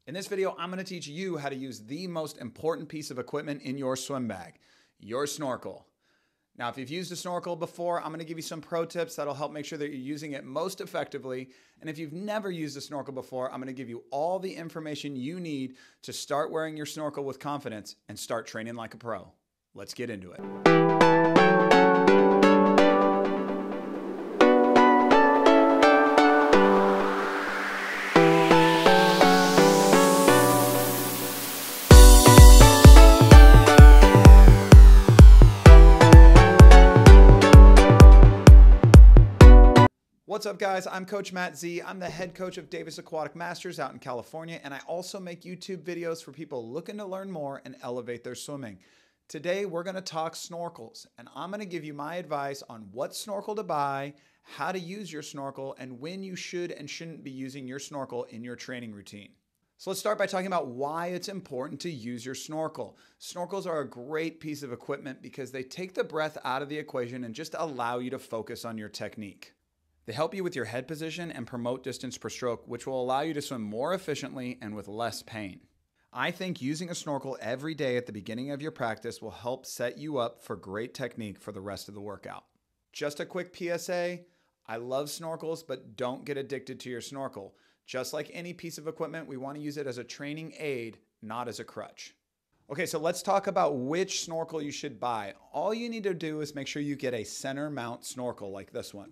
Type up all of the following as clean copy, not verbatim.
In this video, I'm going to teach you how to use the most important piece of equipment in your swim bag, your snorkel. Now, if you've used a snorkel before, I'm going to give you some pro tips that'll help make sure that you're using it most effectively. And if you've never used a snorkel before, I'm going to give you all the information you need to start wearing your snorkel with confidence and start training like a pro. Let's get into it. What's up, guys? I'm CoachMattZ. I'm the head coach of Davis Aquatic Masters out in California, and I also make YouTube videos for people looking to learn more and elevate their swimming. Today, we're going to talk snorkels, and I'm going to give you my advice on what snorkel to buy, how to use your snorkel, and when you should and shouldn't be using your snorkel in your training routine. So let's start by talking about why it's important to use your snorkel. Snorkels are a great piece of equipment because they take the breath out of the equation and just allow you to focus on your technique. They help you with your head position and promote distance per stroke, which will allow you to swim more efficiently and with less pain. I think using a snorkel every day at the beginning of your practice will help set you up for great technique for the rest of the workout. Just a quick PSA, I love snorkels, but don't get addicted to your snorkel. Just like any piece of equipment, we want to use it as a training aid, not as a crutch. Okay, so let's talk about which snorkel you should buy. All you need to do is make sure you get a center mount snorkel like this one.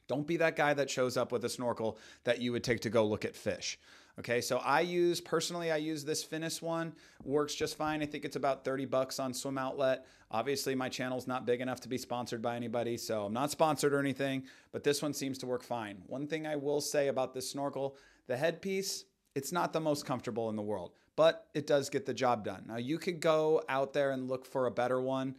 Don't be that guy that shows up with a snorkel that you would take to go look at fish. Okay, so personally I use this Finnis one. Works just fine. I think it's about 30 bucks on Swim Outlet. Obviously, my channel's not big enough to be sponsored by anybody, so I'm not sponsored or anything, but this one seems to work fine. One thing I will say about this snorkel, the headpiece, it's not the most comfortable in the world, but it does get the job done. Now, you could go out there and look for a better one.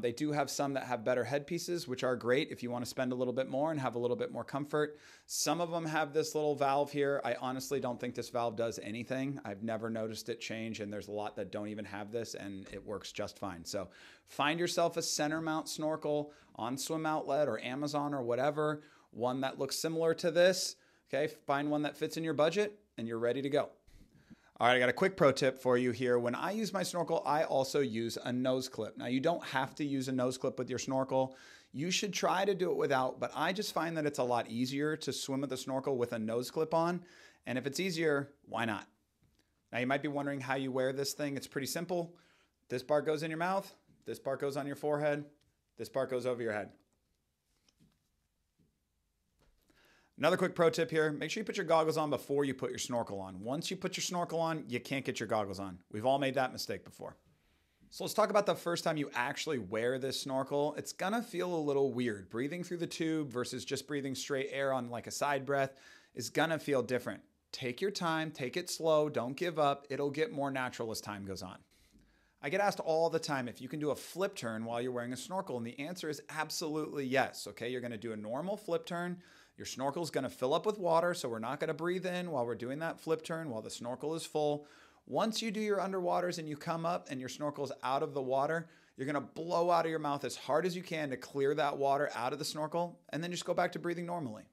They do have some that have better headpieces, which are great if you want to spend a little bit more and have a little bit more comfort. Some of them have this little valve here. I honestly don't think this valve does anything. I've never noticed it change, and there's a lot that don't even have this, and it works just fine. So find yourself a center mount snorkel on Swim Outlet or Amazon or whatever, one that looks similar to this. Okay, find one that fits in your budget, and you're ready to go. All right, I got a quick pro tip for you here. When I use my snorkel, I also use a nose clip. Now, you don't have to use a nose clip with your snorkel. You should try to do it without, but I just find that it's a lot easier to swim with a snorkel with a nose clip on. And if it's easier, why not? Now, you might be wondering how you wear this thing. It's pretty simple. This part goes in your mouth. This part goes on your forehead. This part goes over your head. Another quick pro tip here, make sure you put your goggles on before you put your snorkel on. Once you put your snorkel on, you can't get your goggles on. We've all made that mistake before. So let's talk about the first time you actually wear this snorkel. It's gonna feel a little weird. Breathing through the tube versus just breathing straight air on like a side breath is gonna feel different. Take your time, take it slow, don't give up. It'll get more natural as time goes on. I get asked all the time if you can do a flip turn while you're wearing a snorkel, and the answer is absolutely yes. Okay, you're gonna do a normal flip turn. Your snorkel is going to fill up with water, so we're not going to breathe in while we're doing that flip turn while the snorkel is full. Once you do your underwaters and you come up and your snorkel's out of the water, you're going to blow out of your mouth as hard as you can to clear that water out of the snorkel, and then just go back to breathing normally.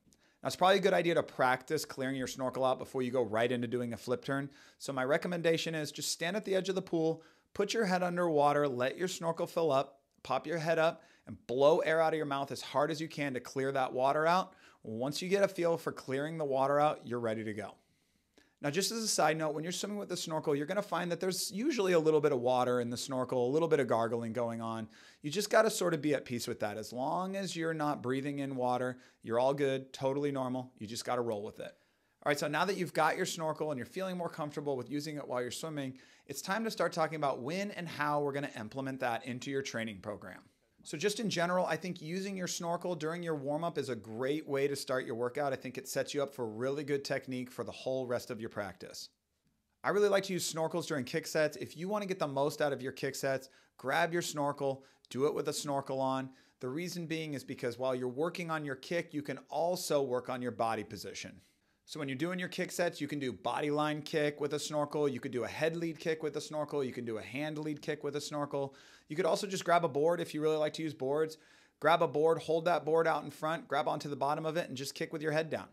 Now, it's probably a good idea to practice clearing your snorkel out before you go right into doing a flip turn. So my recommendation is just stand at the edge of the pool, put your head underwater, let your snorkel fill up, pop your head up, and blow air out of your mouth as hard as you can to clear that water out. Once you get a feel for clearing the water out, you're ready to go. Now, just as a side note, when you're swimming with the snorkel, you're going to find that there's usually a little bit of water in the snorkel, a little bit of gargling going on. You just got to sort of be at peace with that. As long as you're not breathing in water, you're all good, totally normal. You just got to roll with it. All right, so now that you've got your snorkel and you're feeling more comfortable with using it while you're swimming, it's time to start talking about when and how we're going to implement that into your training program. So just in general, I think using your snorkel during your warm-up is a great way to start your workout. I think it sets you up for really good technique for the whole rest of your practice. I really like to use snorkels during kick sets. If you want to get the most out of your kick sets, grab your snorkel, do it with a snorkel on. The reason being is because while you're working on your kick, you can also work on your body position. So when you're doing your kick sets, you can do body line kick with a snorkel. You could do a head lead kick with a snorkel. You can do a hand lead kick with a snorkel. You could also just grab a board if you really like to use boards. Grab a board, hold that board out in front, grab onto the bottom of it, and just kick with your head down.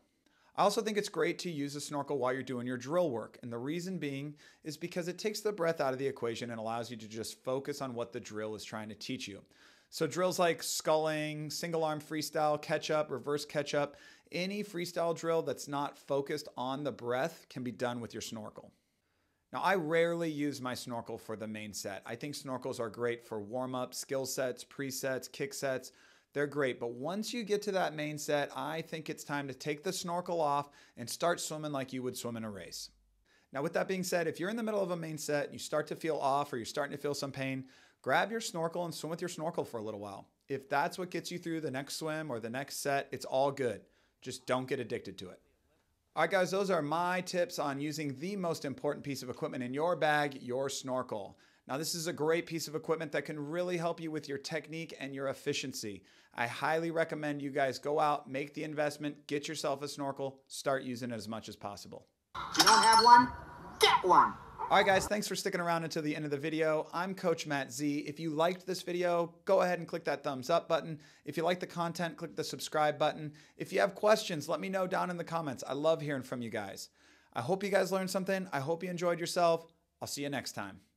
I also think it's great to use a snorkel while you're doing your drill work. And the reason being is because it takes the breath out of the equation and allows you to just focus on what the drill is trying to teach you. So drills like sculling, single arm freestyle, catch up, reverse catch up, any freestyle drill that's not focused on the breath can be done with your snorkel. Now, I rarely use my snorkel for the main set. I think snorkels are great for warm-up, skill sets, presets, kick sets. They're great, but once you get to that main set, I think it's time to take the snorkel off and start swimming like you would swim in a race. Now, with that being said, if you're in the middle of a main set and you start to feel off or you're starting to feel some pain, grab your snorkel and swim with your snorkel for a little while. If that's what gets you through the next swim or the next set, it's all good. Just don't get addicted to it. All right, guys, those are my tips on using the most important piece of equipment in your bag, your snorkel. Now, this is a great piece of equipment that can really help you with your technique and your efficiency. I highly recommend you guys go out, make the investment, get yourself a snorkel, start using it as much as possible. If you don't have one, get one. All right, guys, thanks for sticking around until the end of the video. I'm CoachMattZ. If you liked this video, go ahead and click that thumbs up button. If you like the content, click the subscribe button. If you have questions, let me know down in the comments. I love hearing from you guys. I hope you guys learned something. I hope you enjoyed yourself. I'll see you next time.